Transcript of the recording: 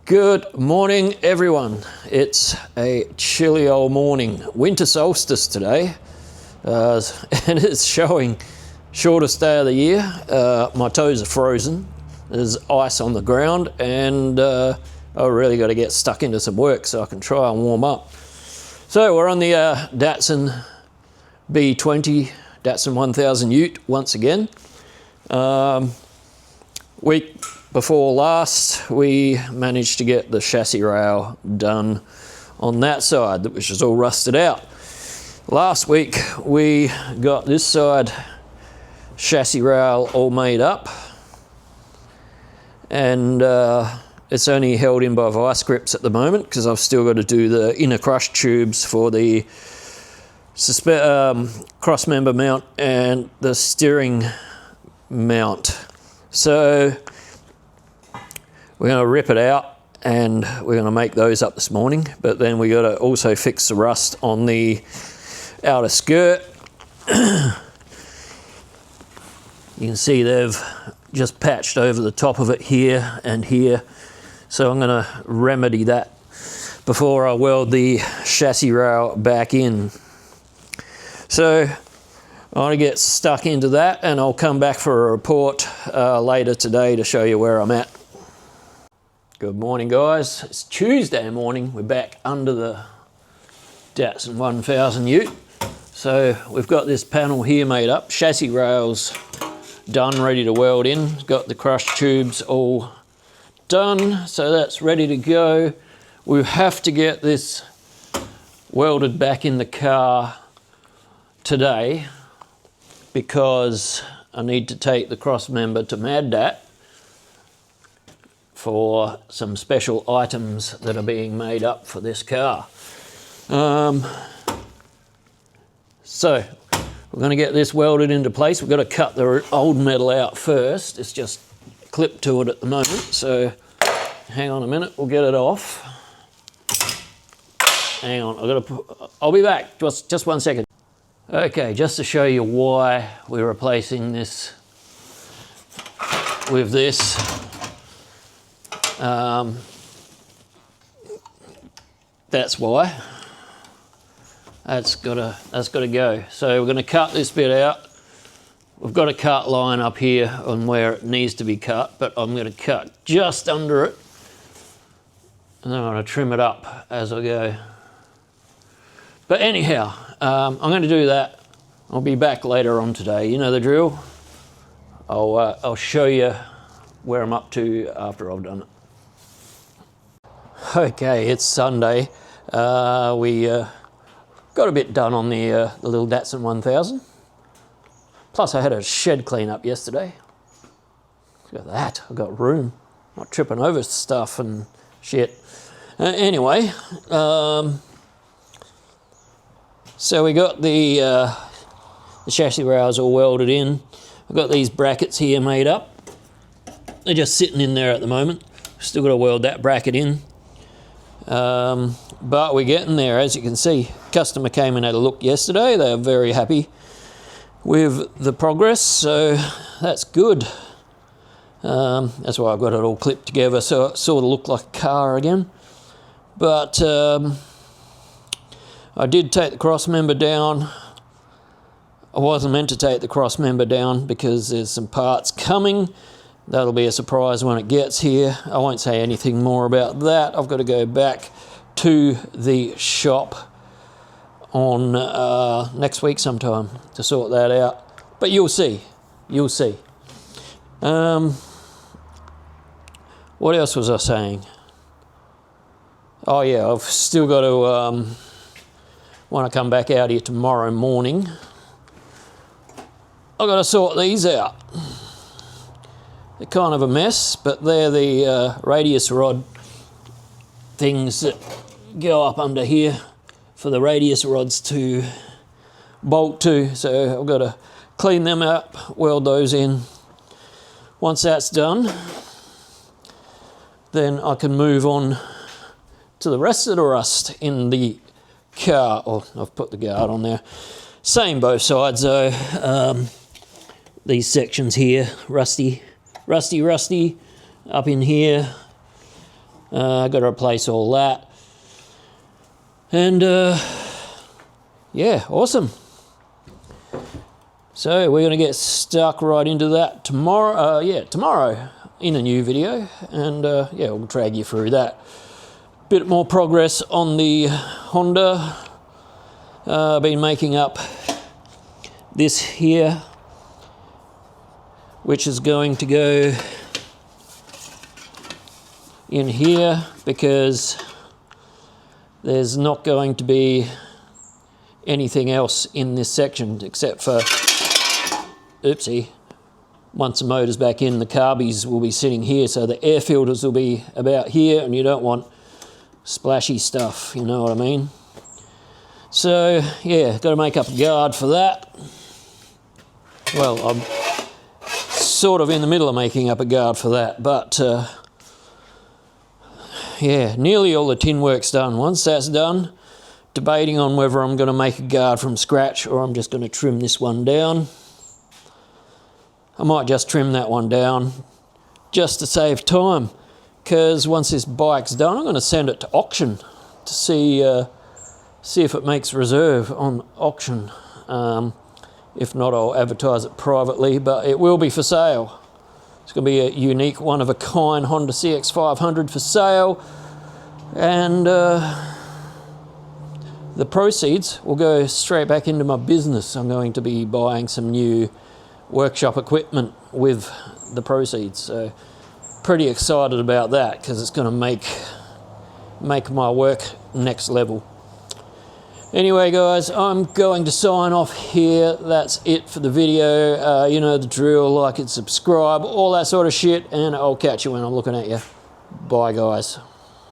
Good morning, everyone. It's a chilly old morning. Winter solstice today, and it's showing shortest day of the year. My toes are frozen. There's ice on the ground, and I really got to get stuck into some work so I can try and warm up. So we're on the Datsun B20, Datsun 1000 Ute once again. Week before last, we managed to get the chassis rail done on that side, which is all rusted out. Last week, we got this side chassis rail all made up, and it's only held in by vice grips at the moment because I've still got to do the inner crush tubes for the cross member mount and the steering mount. So we're going to rip it out and we're going to make those up this morning, but then we got to also fix the rust on the outer skirt. You can see they've just patched over the top of it here and here, so I'm going to remedy that before I weld the chassis rail back in. So I want to get stuck into that, and I'll come back for a report later today to show you where I'm at. Good morning, guys. It's Tuesday morning. We're back under the Datsun 1000 Ute. So we've got this panel here made up. Chassis rails done, ready to weld in. Got the crush tubes all done, so that's ready to go. We have to get this welded back in the car today because I need to take the cross member to Mad Dat for some special items that are being made up for this car. So we're going to get this welded into place. We've got to cut the old metal out first. It's just clipped to it at the moment, so hang on a minute, we'll get it off. Hang on, I'll be back, just 1 second. Okay, just to show you why we're replacing this with this. That's why. That's gotta go. So we're gonna cut this bit out. We've got a cut line up here on where it needs to be cut, but I'm gonna cut just under it, and then I'm gonna trim it up as I go. But anyhow, I'm gonna do that. I'll be back later on today. You know the drill. I'll show you where I'm up to after I've done it. Okay, it's Sunday. We got a bit done on the little Datsun 1000. Plus I had a shed clean up yesterday. Look at that, I've got room. Not tripping over stuff and shit. Anyway, so we got the chassis rails all welded in. I've got these brackets here made up. They're just sitting in there at the moment. Still got to weld that bracket in. But we're getting there, as you can see. Customer came and had a look yesterday. They are very happy with the progress, so that's good. That's why I've got it all clipped together so it sort of looked like a car again. But I did take the cross member down. I wasn't meant to take the cross member down because there's some parts coming. That'll be a surprise when it gets here. I won't say anything more about that. I've got to go back to the shop on next week sometime to sort that out. But you'll see. You'll see. What else was I saying? Oh yeah, I've still got to, when I come back out here tomorrow morning, I've got to sort these out. They're kind of a mess, but they're the radius rod things that go up under here for the radius rods to bolt to. So I've got to clean them up, weld those in. Once that's done, then I can move on to the rest of the rust in the car. Oh, I've put the guard on there. Same both sides though. These sections here, rusty up in here. Got to replace all that. And yeah, awesome. So we're going to get stuck right into that tomorrow. Tomorrow in a new video, and yeah, we'll drag you through that. Bit more progress on the Honda. I've been making up this here, which is going to go in here because there's not going to be anything else in this section except for, oopsie, once the motor's back in, the carbies will be sitting here, so the air filters will be about here, and you don't want splashy stuff, you know what I mean? So yeah, got to make up a guard for that. Well, I'm sort of in the middle of making up a guard for that, but yeah, nearly all the tin work's done. Once that's done, debating on whether I'm going to make a guard from scratch or I'm just going to trim this one down. I might just trim that one down just to save time, because once this bike's done, I'm going to send it to auction to see if it makes reserve on auction. If not, I'll advertise it privately, but it will be for sale. It's going to be a unique, one-of-a-kind Honda CX500 for sale, and the proceeds will go straight back into my business. I'm going to be buying some new workshop equipment with the proceeds, so pretty excited about that because it's going to make my work next level. Anyway guys, I'm going to sign off here. That's it for the video. You know the drill, like and subscribe, all that sort of shit, and I'll catch you when I'm looking at you. Bye guys.